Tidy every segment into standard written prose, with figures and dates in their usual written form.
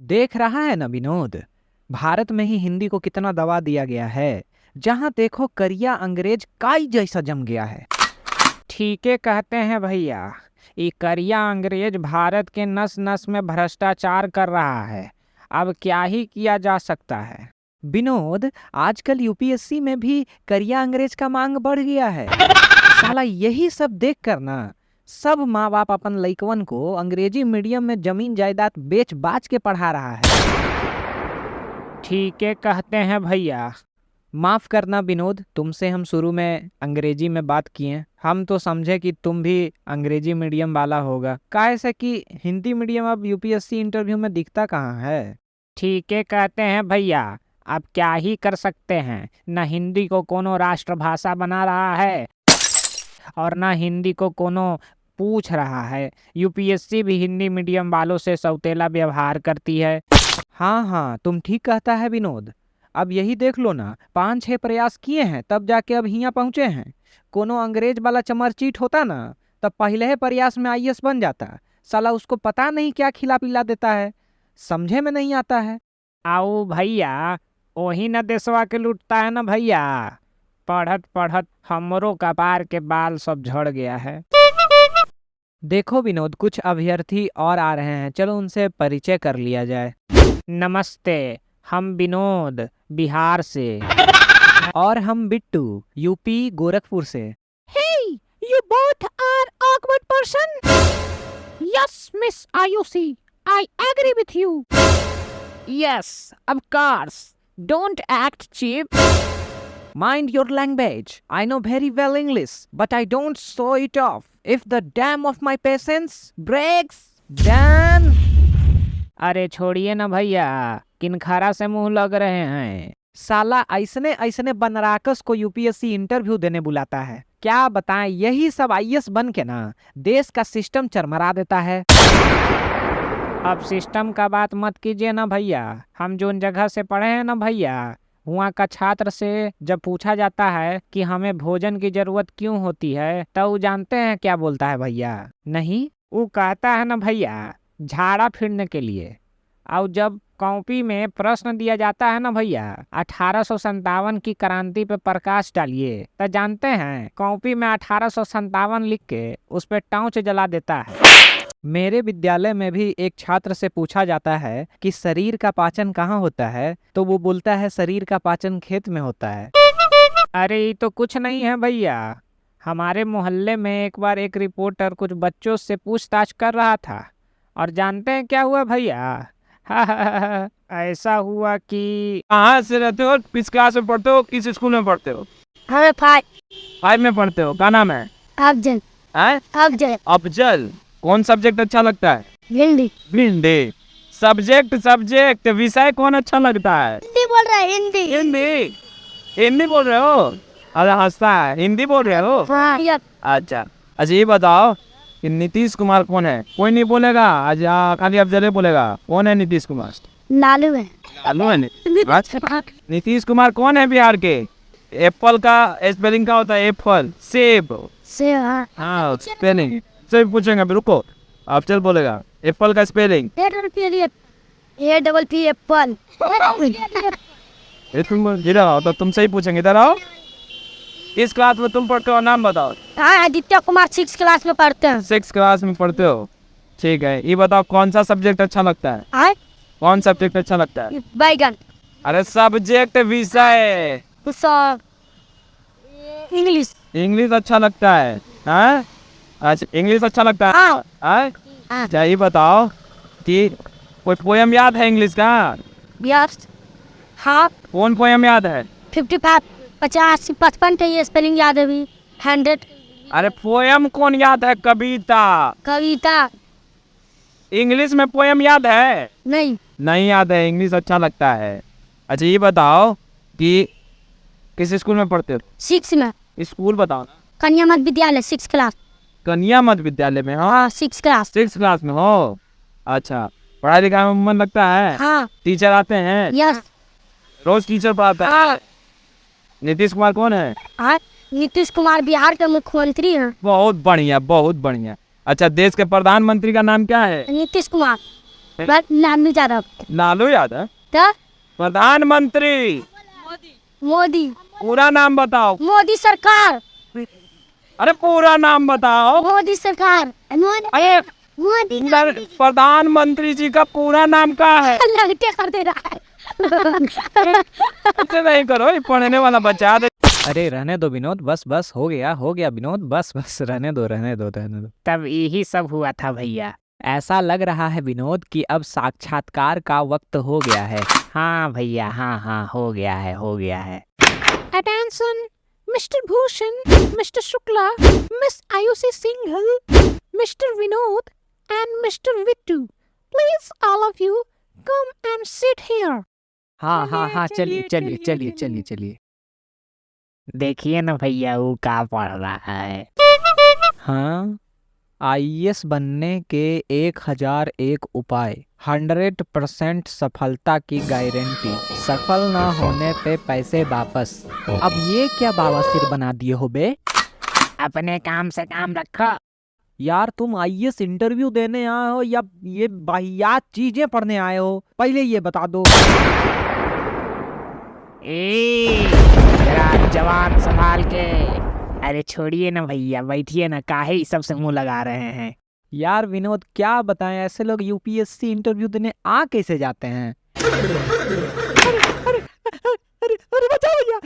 देख रहा है ना विनोद, भारत में ही हिंदी को कितना दबा दिया गया है। जहां देखो करिया अंग्रेज काई जैसा जम गया है। ठीके कहते हैं भैया, ये करिया अंग्रेज भारत के नस नस में भ्रष्टाचार कर रहा है। अब क्या ही किया जा सकता है। विनोद, आजकल यूपीएससी में भी करिया अंग्रेज का मांग बढ़ गया है। साला यही सब देख कर ना सब माँ बाप अपन लइकवन को अंग्रेजी मीडियम में जमीन जायदाद बेच बाच के पढ़ा रहा है। ठीके कहते हैं भैया। माफ करना विनोद, तुमसे हम शुरू में अंग्रेजी में बात किए। हम तो समझे कि तुम भी अंग्रेजी मीडियम वाला होगा, काहे से कि हिंदी मीडियम अब यूपीएससी इंटरव्यू में दिखता कहाँ है। ठीके कहते हैं भैया, अब क्या ही कर सकते हैं। न हिंदी को कोनो राष्ट्रभाषा बना रहा है और न हिंदी को कोनो पूछ रहा है। यूपीएससी भी हिंदी मीडियम वालों से सौतेला व्यवहार करती है। हाँ, तुम ठीक कहता है विनोद। अब यही देख लो ना, 5-6 प्रयास किए हैं तब जाके अब यहाँ पहुँचे हैं। कोनो अंग्रेज वाला चमरचीट होता ना तब पहले ही प्रयास में आईएएस बन जाता। साला उसको पता नहीं क्या खिला पिला देता है, समझे में नहीं आता है। आओ भैया, वही न देशवा के लूटता है ना भैया। पढ़त पढ़त हमरो कपार के बाल सब झड़ गया है। देखो विनोद, कुछ अभ्यर्थी और आ रहे हैं, चलो उनसे परिचय कर लिया जाए। नमस्ते, हम विनोद बिहार से और हम बिट्टू यूपी गोरखपुर से। Hey, you both are awkward person. Yes, Miss Ayushi, I agree with you. Yes, of course. Don't act cheap. Mind your language. I know very well English, but I don't show it off. If the dam of my patience breaks, then... अरे छोड़िए ना भैया, किनखारा से मुंह लग रहे हैं। साला ऐसने ऐसने बनराकस को यूपीएससी इंटरव्यू देने बुलाता है। क्या बताएं, यही सब आईएएस बन के ना देश का सिस्टम चरमरा देता है। अब सिस्टम का बात मत कीजिए ना भैया। हम जो जगह से पढ़े हैं ना भैया, वहाँ का छात्र से जब पूछा जाता है कि हमें भोजन की जरूरत क्यों होती है, तो वो जानते हैं क्या बोलता है भैया? नहीं, वो कहता है ना भैया, झाड़ा फिरने के लिए। और जब कॉपी में प्रश्न दिया जाता है ना भैया, 1857 की क्रांति पे प्रकाश डालिए, तो जानते हैं कॉपी में 1857 लिख के उस पे टॉर्च जला देता है। मेरे विद्यालय में भी एक छात्र से पूछा जाता है कि शरीर का पाचन कहाँ होता है, तो वो बोलता है शरीर का पाचन खेत में होता है। अरे ये तो कुछ नहीं है भैया। हमारे मोहल्ले में एक बार एक रिपोर्टर कुछ बच्चों से पूछताछ कर रहा था, और जानते हैं क्या हुआ भैया? ऐसा हुआ कि... कहाँ से रहते हो, किस क्लास में पढ़ते हो, किस स्कूल में पढ़ते हो? हमें 5 में पढ़ते हो। क्या नाम है? अफजल। अफजल। कौन सब्जेक्ट अच्छा लगता है? हिंदी। हिंदी। सब्जेक्ट विषय कौन अच्छा लगता है? हिंदी बोल रहा है। हिंदी बोल रहे हो? अरे हंसता है, हिंदी बोल रहे हो? हाँ। अच्छा, ये बताओ कि नीतीश कुमार कौन है? कोई नहीं बोलेगा, आज खाली अफजल बोलेगा। कौन है नीतीश कुमार? लालू है। लालू है। नीतीश कुमार कौन है बिहार के? एप्पल का स्पेलिंग क्या होता है? एप्पल। सेब। हाँ, स्पेलिंग से पूछेंगे। अभी रुको, अफजल बोलेगा एप्पल का स्पेलिंग। एप्पल। इधर आओ, तो तुमसे ही पूछेंगे। इधर आओ। किस क्लास में तुम पढ़ते हो? नाम बताओ। हाँ, आदित्य कुमार 6 क्लास में पढ़ते हैं। 6 क्लास में पढ़ते हो, ठीक है। ये बताओ कौन सा सब्जेक्ट अच्छा लगता है? कौन सब्जेक्ट अच्छा लगता है? बैगन। अरे सब्जेक्ट विषय। इंग्लिश अच्छा लगता है? हाँ, अच्छा, इंग्लिश अच्छा लगता है। अच्छा, ये बताओ कि कोई पोयम याद है इंग्लिश का? हाँ। कौन पोयम याद है? 55, 50, 55 का ये स्पेलिंग याद है भी। 100। अरे पोयम कौन याद है? कविता। इंग्लिश में पोयम याद है? नहीं याद है। इंग्लिश अच्छा लगता है। अच्छा, ये बताओ कि किस स्कूल में पढ़ते हो? 6 में। स्कूल बताओ ना। कन्या मध्य विद्यालय 6 क्लास। कन्या मध्य विद्यालय में? हाँ, 6 क्लास। 6 क्लास में हो। अच्छा, पढ़ाई लिखाई में मन लगता है? हाँ। टीचर आते हैं? यस। रोज टीचर पढ़ाता है? नीतीश कुमार कौन है? नीतीश कुमार बिहार के मुख्यमंत्री हैं। बहुत बढ़िया। अच्छा, देश के प्रधानमंत्री का नाम क्या है? नीतीश कुमार। बस नाम नहीं याद अब लालू यादव? तो प्रधानमंत्री। मोदी पूरा नाम बताओ। मोदी सरकार अरे पूरा नाम बताओ। मोदी सरकार अरे मोदी प्रधानमंत्री जी का पूरा नाम क्या है? लगते कर दे रहा है ऐसे नहीं करो, ये पढ़ने वाला बच्चा है। अरे रहने दो विनोद, बस बस हो गया विनोद, बस बस रहने दो रहने दो रहने दो। तब यही सब हुआ था भैया। ऐसा लग रहा है विनोद कि अब साक्षात्कार का वक्त हो गया है। हाँ भैया, हाँ हो गया है। Attention mister Bhushan, mister Shukla, miss Ayushi Singhal, mister Vinod and mister Vittu, please all of you come and sit here. हाँ चलिए। देखिए ना भैया, वो क्या पढ़ रहा है। हाँ, आईएएस बनने के 1001 उपाय, 100% सफलता की गारंटी, सफल ना होने पे पैसे वापस। अब ये क्या बावासिर बना दिए हो बे? अपने काम से काम रखो यार। तुम आईएएस इंटरव्यू देने आए हो या ये वाहियात चीजें पढ़ने आए हो, पहले ये बता दो। जरा जवान संभाल के। अरे छोड़िए ना भैया, बैठिए ना, काहे सब से मुंह लगा रहे हैं। यार विनोद क्या बताएं, ऐसे लोग यूपीएससी इंटरव्यू देने आ कैसे जाते हैं? अरे बचाओ भैया।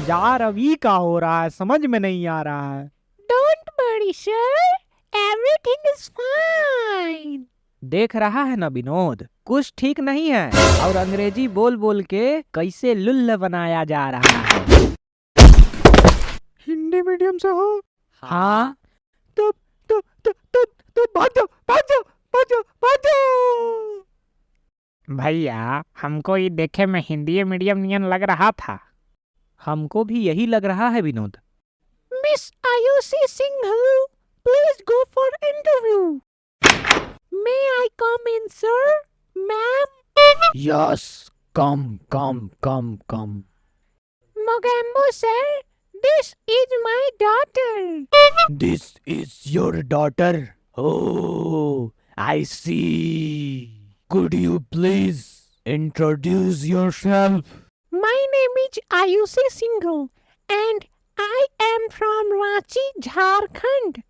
यार अभी क्या हो रहा है, समझ में नहीं आ रहा है। Don't worry sir, everything is fine. देख रहा है ना विनोद, कुछ ठीक नहीं है, और अंग्रेजी बोल बोल के कैसे लुल्ल बनाया जा रहा है। हिंदी मीडियम से हो? हाँ। तो भाग जाओ। भैया हमको ये देखे में हिंदी मीडियम नियन लग रहा था। हमको भी यही लग रहा है Vinod. Miss Ayushi Singhal, please go for interview. May I come in, sir? Ma'am? Yes, come. Mogambo, sir, this is my daughter. This is your daughter? Oh, I see. Could you please introduce yourself? My name is Ayushi Singhal and I am from Ranchi, Jharkhand.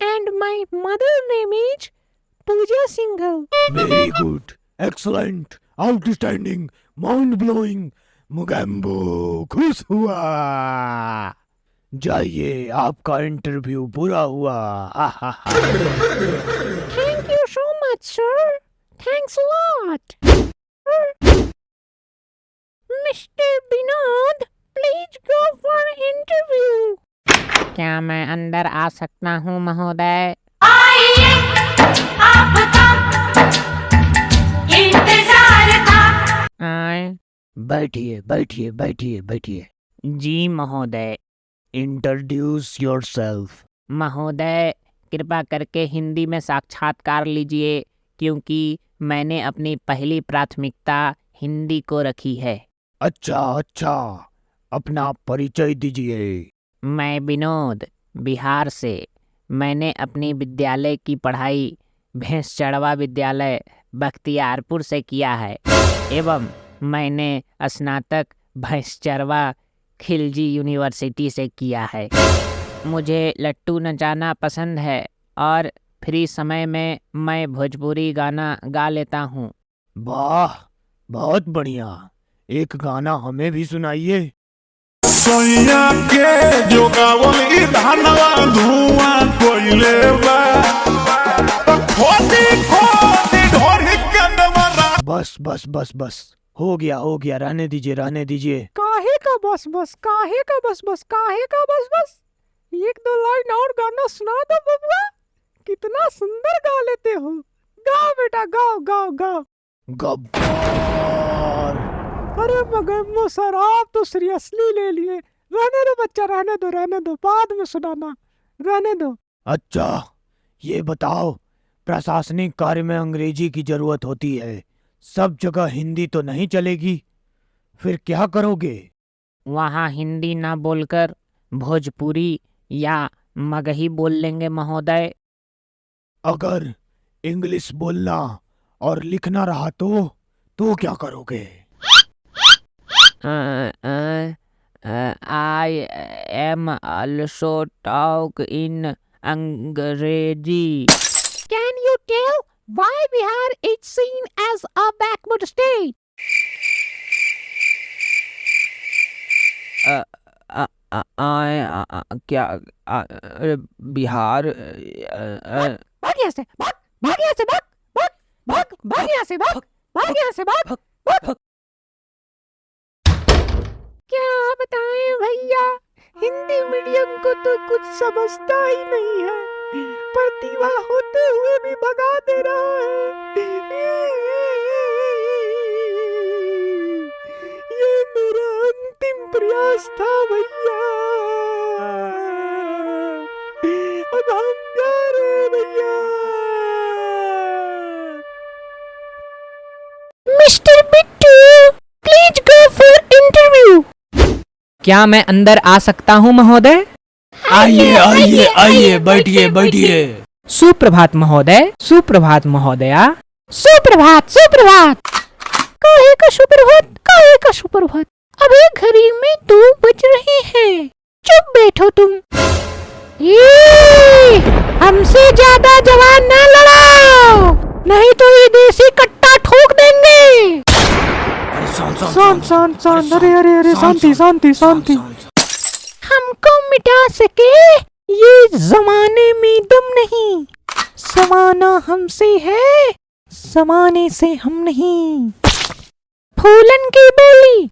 And my mother name is Pooja Singhal. Very good, excellent, outstanding, mind-blowing. Mogambo खुश हुआ। जाइए, आपका interview पूरा हुआ। Thank you so much, sir. Thanks a lot. Mr. Vinod, please go for interview. क्या मैं अंदर आ सकता हूँ महोदय? बैठिए। जी महोदय। Introduce yourself. महोदय कृपा करके हिंदी में साक्षात्कार लीजिए, क्योंकि मैंने अपनी पहली प्राथमिकता हिंदी को रखी है। अच्छा, अपना परिचय दीजिए। मैं विनोद, बिहार से। मैंने अपनी विद्यालय की पढ़ाई भैंसचड़वा विद्यालय बख्तियारपुर से किया है, एवं मैंने स्नातक भैंसचड़वा खिलजी यूनिवर्सिटी से किया है। मुझे लट्टू नचाना पसंद है और फ्री समय में मैं भोजपुरी गाना गा लेता हूँ। वाह, बहुत बढ़िया, एक गाना हमें भी सुनाइए। सोया के जोगावल ई धनवा धुआं कोइले बा, खोदी ढोरी के दमरा। बस हो गया, रहने दीजिए। काहे का बस? एक दो लाइन और गाना सुना दो बबुआ, कितना सुंदर गा लेते हो। गाओ बेटा, गाओ। गब्बर। अरे मगर सर, आप तो सीरियसली ले लिए। रहने दो बच्चा, रहने दो, बाद में सुनाना, रहने दो। अच्छा, ये बताओ, प्रशासनिक कार्य में अंग्रेजी की जरूरत होती है, सब जगह हिंदी तो नहीं चलेगी, फिर क्या करोगे? वहाँ हिंदी ना बोलकर भोजपुरी या मगही बोल लेंगे महोदय। अगर इंग्लिश बोलना और लिखना रहा तो क्या करोगे? I am also talk in अंग्रेजी. Can you tell why Bihar is seen as a backward state? Bihar भाग यहाँ से भाग भाग यहाँ से भाग भाग भाग भाग यहाँ से भाग भाग यहाँ से भाग भाग. क्या बताएं भैया, हिंदी मीडियम को तो कुछ समझता ही नहीं है. प्रतिभा होते हुए भी भगा दे रहा है. ये मेरा अंतिम प्रयास था भैया. अब हम जा रहे हैं भैया. Mister Bittu, please go for interview. क्या मैं अंदर आ सकता हूँ महोदय? आइए आइए आइए, बैठिए बैठिए. सुप्रभात महोदय. सुप्रभात महोदया. सुप्रभात सुप्रभात. काहे का सुप्रभात, काहे का सुप्रभात. अभी घड़ी में 2 बज रहे हैं. चुप बैठो तुम. ये हमसे ज्यादा जवान ना लड़ाओ, नहीं तो ये देसी कट्टा ठोक देंगे. शांत. अरे शांति शांति शांति. हमको मिटा सके ये जमाने में दम नहीं. जमाना हमसे है, जमाने से हम नहीं. फूलन की बोली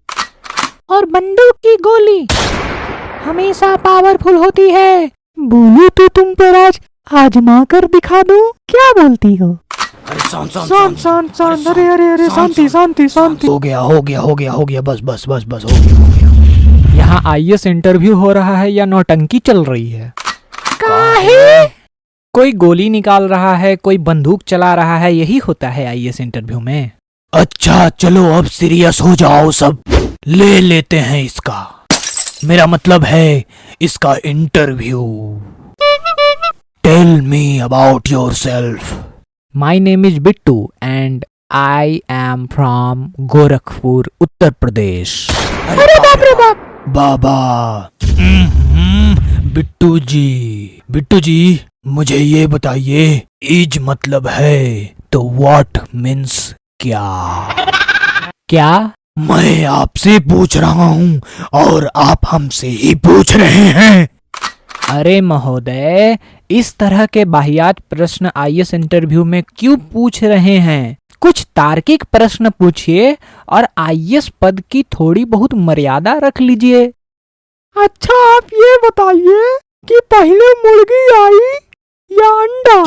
और बंदूक की गोली हमेशा पावरफुल होती है. बोलो तो तुम पर आज आजमा कर दिखा दूं. क्या बोलती हो? शांत. अरे शांति शांति शांति. हो गया, बस हो गया. यहाँ आईएएस इंटरव्यू हो रहा है या नौटंकी चल रही है? काहे? कोई गोली निकाल रहा है, कोई बंदूक चला रहा है, यही होता है आईएएस इंटरव्यू में. अच्छा चलो अब सीरियस हो जाओ सब. ले लेते हैं इसका, मेरा मतलब है इसका interview. Tell me about yourself. My name is Bittu and I am from Gorakhpur, Uttar Pradesh. अरे बाप रे बाप. बाबा. बिट्टू जी मुझे ये बताइए, इज मतलब है तो व्हाट मीन्स क्या? मैं आपसे पूछ रहा हूँ और आप हमसे ही पूछ रहे हैं. अरे महोदय, इस तरह के वाहियात प्रश्न आईएएस इंटरव्यू में क्यों पूछ रहे हैं? कुछ तार्किक प्रश्न पूछिए और आईएएस पद की थोड़ी बहुत मर्यादा रख लीजिए. अच्छा आप ये बताइए कि पहले मुर्गी आई या अंडा?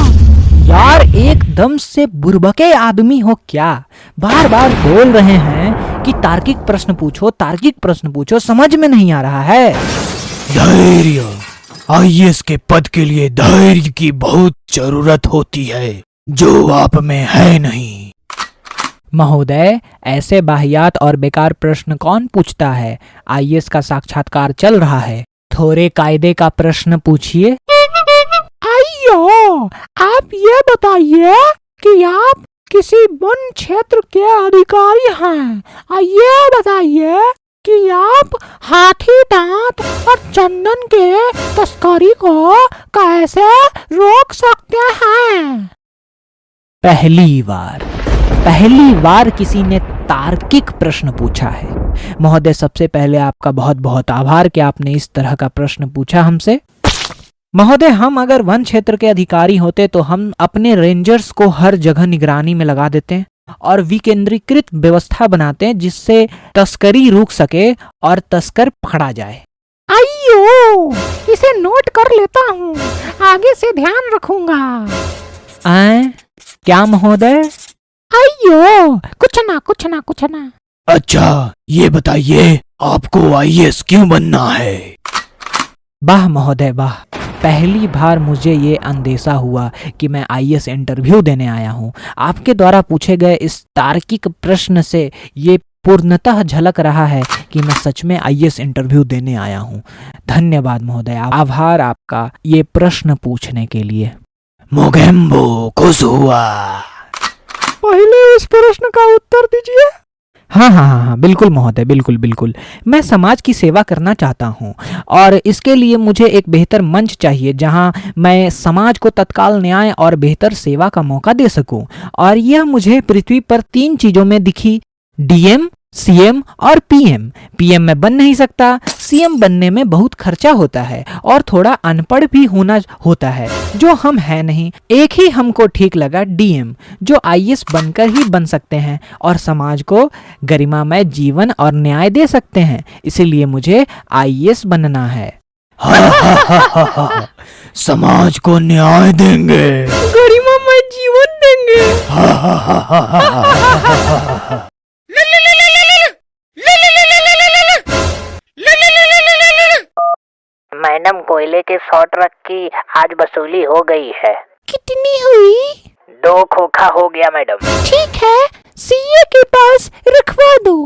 यार एकदम से बुर्बके आदमी हो क्या? बार बार बोल रहे हैं कि तार्किक प्रश्न पूछो, समझ में नहीं आ रहा है. धैर्य. आईएएस के पद के लिए धैर्य की बहुत जरूरत होती है, जो आप में है नहीं. महोदय, ऐसे वाहियात और बेकार प्रश्न कौन पूछता है? आईएएस का साक्षात्कार चल रहा है, थोड़े कायदे का प्रश्न पूछिए. आइयो, आप ये बताइए कि आप किसी वन क्षेत्र के अधिकारी हैं. ये बताइए कि आप हाथी दांत और चंदन के तस्करी को कैसे रोक सकते हैं? पहली बार किसी ने तार्किक प्रश्न पूछा है. महोदय, सबसे पहले आपका बहुत बहुत आभार कि आपने इस तरह का प्रश्न पूछा हमसे. महोदय, हम अगर वन क्षेत्र के अधिकारी होते तो हम अपने रेंजर्स को हर जगह निगरानी में लगा देते और विकेंद्रीकृत व्यवस्था बनाते जिससे तस्करी रुक सके और तस्कर पकड़ा जाए. आइयो, इसे नोट कर लेता हूँ, आगे से ध्यान रखूंगा. क्या महोदय? आइयो, कुछ ना. अच्छा ये बताइए, आपको आईएएस क्यों बनना है? वाह महोदय वाह, पहली बार मुझे ये अंदेशा हुआ कि मैं आईएएस इंटरव्यू देने आया हूँ. आपके द्वारा पूछे गए इस तार्किक प्रश्न से ये पूर्णतः झलक रहा है कि मैं सच में आईएएस इंटरव्यू देने आया हूँ. धन्यवाद महोदय, आभार आपका ये प्रश्न पूछने के लिए. मोगेम्बो खुश हुआ। पहले इस प्रश्न का उत्तर दीजिए। हाँ हाँ हाँ हाँ, बिल्कुल महोदय, बिल्कुल बिल्कुल। मैं समाज की सेवा करना चाहता हूँ और इसके लिए मुझे एक बेहतर मंच चाहिए जहाँ मैं समाज को तत्काल न्याय और बेहतर सेवा का मौका दे सकूँ। और यह मुझे पृथ्वी पर 3 चीज़ों में दिखी, डीएम, सीएम और पीएम। पीएम में बन नहीं सकता, सीएम बनने में बहुत खर्चा होता है और थोड़ा अनपढ़ भी होना होता है, जो हम हैं नहीं। एक ही हमको ठीक लगा, डीएम, जो आईएएस बनकर ही बन सकते हैं और समाज को गरिमामय जीवन और न्याय दे सकते हैं। इसीलिए मुझे आईएएस बनना है। समाज को न्याय देंगे, गरिमामय जीवन देंगे। मैडम, कोयले के 100 ट्रक की आज वसूली हो गई है। कितनी हुई? 2 खोखा हो गया मैडम। ठीक है, सीए के पास रखवा दो।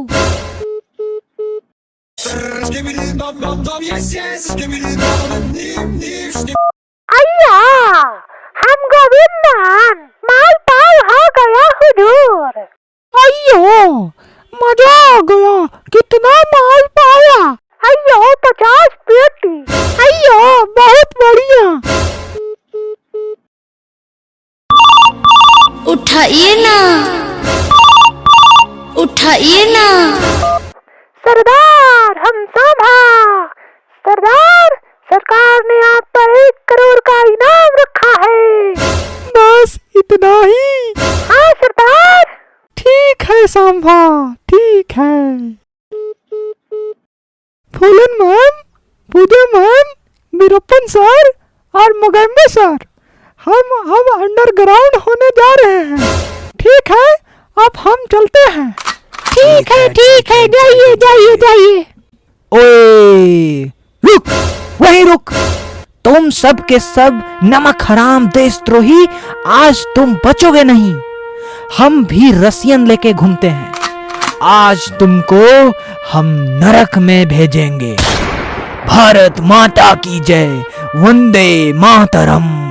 अय्या, हम गोविंदन, माल पाल हो गया हुजूर। अयो, मजा आ गया। कितना माल पाया? अयो, 50 पेटी। अयो, बहुत बढ़िया। उठाइए ना, उठाइए ना। सरदार, हम सांभा। सरदार, सरकार ने आप पर 1 करोड़ का इनाम रखा है। बस इतना ही? हाँ सरदार। ठीक है सांभा, ठीक है। फूलन मैम, पूजा मैम, वीरप्पन सर और मोगेम्बो सर, हम अब अंडरग्राउंड होने जा रहे हैं। ठीक है, अब हम चलते हैं। ठीक है, जाइए जाइए जाइए। ओए रुक, वहीं रुक। तुम सब के सब नमक हराम देशद्रोही, आज तुम बचोगे नहीं। हम भी रसियन लेके घूमते हैं। आज तुमको हम नरक में भेजेंगे। भारत माता की जय, वंदे मातरम।